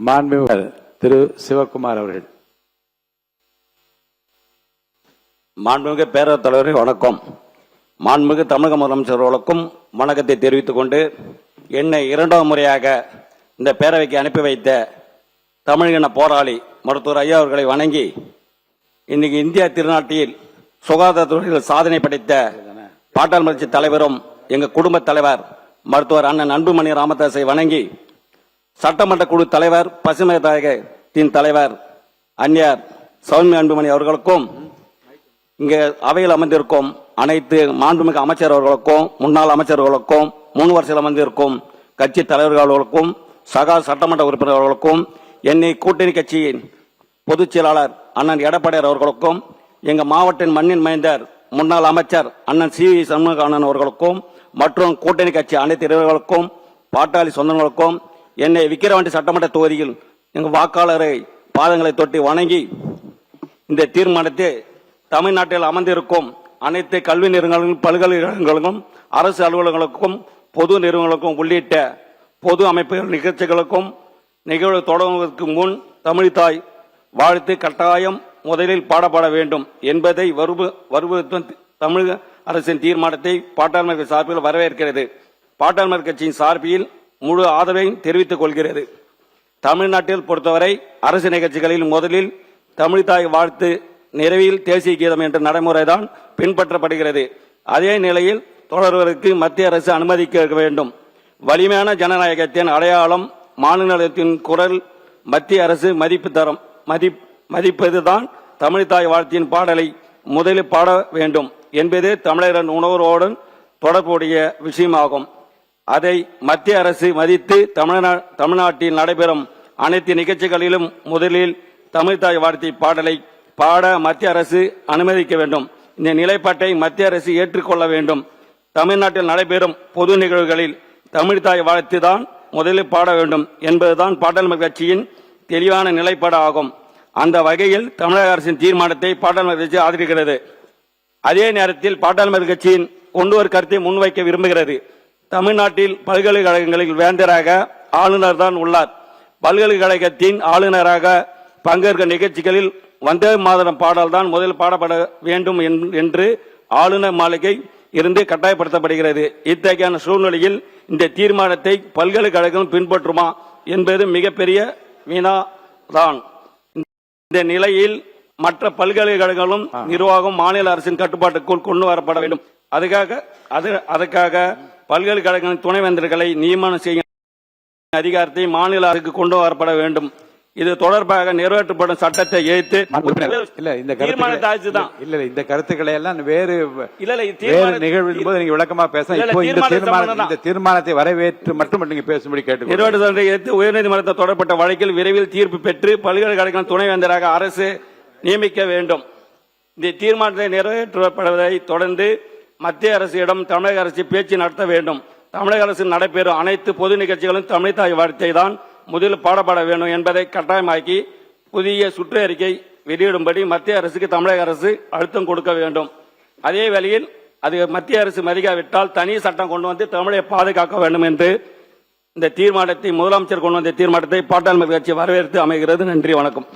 மாண்புமிகு திரு சிவகுமார் அவர்கள். மாண்புமிகு பேரவைத் தலைவரே வணக்கம். மாண்புமிகு தமிழக முதலமைச்சர் அவர்களுக்கும் வணக்கத்தை தெரிவித்துக் கொண்டு, என்னை இரண்டாவது முறையாக இந்த பேரவைக்கு அனுப்பி வைத்த தமிழின போராளி மருத்துவர் ஐயா அவர்களை வணங்கி, இன்னைக்கு இந்தியா திருநாட்டில் சுகாதாரத்துறையில் சாதனை படைத்த பாட்டாளி மக்கள் தலைவரும் எங்கள் குடும்ப தலைவர் மருத்துவர் அண்ணன் அன்புமணி ராமதாஸை வணங்கி, சட்டமன்ற குழு தலைவர் பசுமை தாயகத்தின் தலைவர் அந்நியார் சௌமியா அன்புமணி அவர்களுக்கும், இங்கே அவையில் அமர்ந்திருக்கும் அனைத்து மாண்புமிகு அமைச்சர் அவர்களுக்கும், முன்னாள் அமைச்சர்களுக்கும், முன் வரிசையில் அமர்ந்திருக்கும் கட்சி தலைவர்களுக்கும், சகா சட்டமன்ற உறுப்பினர்களுக்கும், என்னை கூட்டணி கட்சியின் பொதுச் செயலாளர் அண்ணன் எடப்பாடியார் அவர்களுக்கும், எங்கள் மாவட்ட மண்ணின் மைந்தர் முன்னாள் அமைச்சர் அண்ணன் சி வி சண்முகநாதன் அவர்களுக்கும், மற்றும் கூட்டணி கட்சி அனைத்து இளைஞர்களுக்கும், பாட்டாளி சொந்தங்களுக்கும், என்னை விக்கிரவாண்டி சட்டமன்ற தொகுதியில் எங்கள் வாக்காளரை பாதங்களை தொட்டி வணங்கி, இந்த தீர்மானத்தை தமிழ்நாட்டில் அமர்ந்திருக்கும் அனைத்து கல்வி நிறுவனங்களும், பல்கலைக்கழகங்களுக்கும், அரசு அலுவலகங்களுக்கும், பொது நிறுவனங்களுக்கும் உள்ளிட்ட பொது அமைப்புகள் நிகழ்ச்சிகளுக்கும் நிகழ்வு தொடங்குவதற்கு முன் தமிழ் தாய் வாழ்த்து கட்டாயம் முதலில் பாடப்பட வேண்டும் என்பதை தமிழக அரசின் தீர்மானத்தை பாட்டாளி மக்கள் சார்பில் வரவேற்கிறது. பாட்டாளி மக்கள் கட்சியின் சார்பில் முழு ஆதரவையும் தெரிவித்துக் கொள்கிறது. தமிழ்நாட்டில் பொறுத்தவரை அரசு நிகழ்ச்சிகளில் முதலில் தமிழ்தாய் வாழ்த்து, நிறைவில் தேசிய கீதம் என்ற நடைமுறைதான் பின்பற்றப்படுகிறது. அதே நிலையில் தொடர்வதற்கு மத்திய அரசு அனுமதிக்க வேண்டும். வலிமையான ஜனநாயகத்தின் அடையாளம் மாநிலத்தின் குரல். மத்திய அரசு மதிப்பதுதான் தமிழ்தாய் வாழ்த்தின் பாடலை முதலில் பாட வேண்டும் என்பது தமிழரின் உணர்வோடு தொடர்புடைய விஷயமாகும். அதை மத்திய அரசு மதித்து தமிழ்நாட்டில் நடைபெறும் அனைத்து நிகழ்ச்சிகளிலும் முதலில் தமிழ்தாய் வாழ்த்தி பாடலை பாட மத்திய அரசு அனுமதிக்க வேண்டும். இந்த நிலைப்பாட்டை மத்திய அரசு ஏற்றுக்கொள்ள வேண்டும். தமிழ்நாட்டில் நடைபெறும் பொது நிகழ்வுகளில் தமிழ்தாய் வாழ்த்து தான் முதலில் பாட வேண்டும் என்பதுதான் பாட்டாளி மக்கள் கட்சியின் தெளிவான நிலைப்பாடு ஆகும். அந்த வகையில் தமிழக அரசின் தீர்மானத்தை பாட்டாளி மக்கள் கட்சி ஆதரிக்கிறது. அதே நேரத்தில் பாட்டாளி மக்கள் கட்சியின் ஒன்று கருத்தை முன்வைக்க விரும்புகிறது. தமிழ்நாட்டில் பல்கலைக்கழகங்களில் வேந்தராக ஆளுநர் தான் உள்ளார். பல்கலைக்கழகத்தின் ஆளுநராக பங்கேற்கும் நிகழ்ச்சிகளில் வந்தே மாதரம் பாடல் தான் முதலில் பாடப்பட வேண்டும் என்று ஆளுநர் மாளிகை இருந்து கட்டாயப்படுத்தப்படுகிறது. இத்தகைய சூழ்நிலையில் இந்த தீர்மானத்தை பல்கலைக்கழகம் பின்பற்றுமா என்பது மிகப்பெரிய வினாதான். இந்த நிலையில் மற்ற பல்கலைக்கழகங்களும் நிர்வாகம் மாநில அரசின் கட்டுப்பாட்டுக்குள் கொண்டு வரப்பட வேண்டும். அதுக்காக பல்கலைக்கழகங்களின் துணைவேந்தர்களை நியமனம் செய்யும் அதிகாரத்தை மாநில அரசுக்கு கொண்டு வரப்பட வேண்டும். இது தொடர்பாக நிறைவேற்றப்படும் சட்டத்தை எதிர்த்து இந்த கருத்துக்களை எல்லாம் வேறு நிகழ்வின் போது நீங்க விளக்கமா இந்த தீர்மானத்தை வரவேற்று மட்டும் நீங்க பேசும்படி கேட்டு எதிர்த்து உயர்நீதிமன்றத்தை தொடரப்பட்ட வழக்கில் விரைவில் தீர்ப்பு பெற்று பல்கலைக்கழக துணைவேந்தராக அரசு நியமிக்க வேண்டும். இந்த தீர்மானத்தை நிறைவேற்றப்படுவதை தொடர்ந்து மத்திய அரசிடம் தமிழக அரசு பேச்சு நடத்த வேண்டும். தமிழக அரசு நடைபெறும் அனைத்து பொது நிகழ்ச்சிகளும் தமிழ்தாய் வாழ்த்தை தான் முதலில் பாடப்பட வேண்டும் என்பதை கட்டாயமாக்கி புதிய சுற்றறிக்கை வெளியிடும்படி மத்திய அரசுக்கு தமிழக அரசு அழுத்தம் கொடுக்க வேண்டும். அதே வேளையில் அது மத்திய அரசு மதிக்காவிட்டால் தனி சட்டம் கொண்டு வந்து தமிழை பாதுகாக்க வேண்டும் என்று இந்த தீர்மானத்தை முதலமைச்சர் கொண்டு வந்த தீர்மானத்தை பாட்டாளி மக்கள் கட்சி வரவேற்று அமைகிறது. நன்றி, வணக்கம்.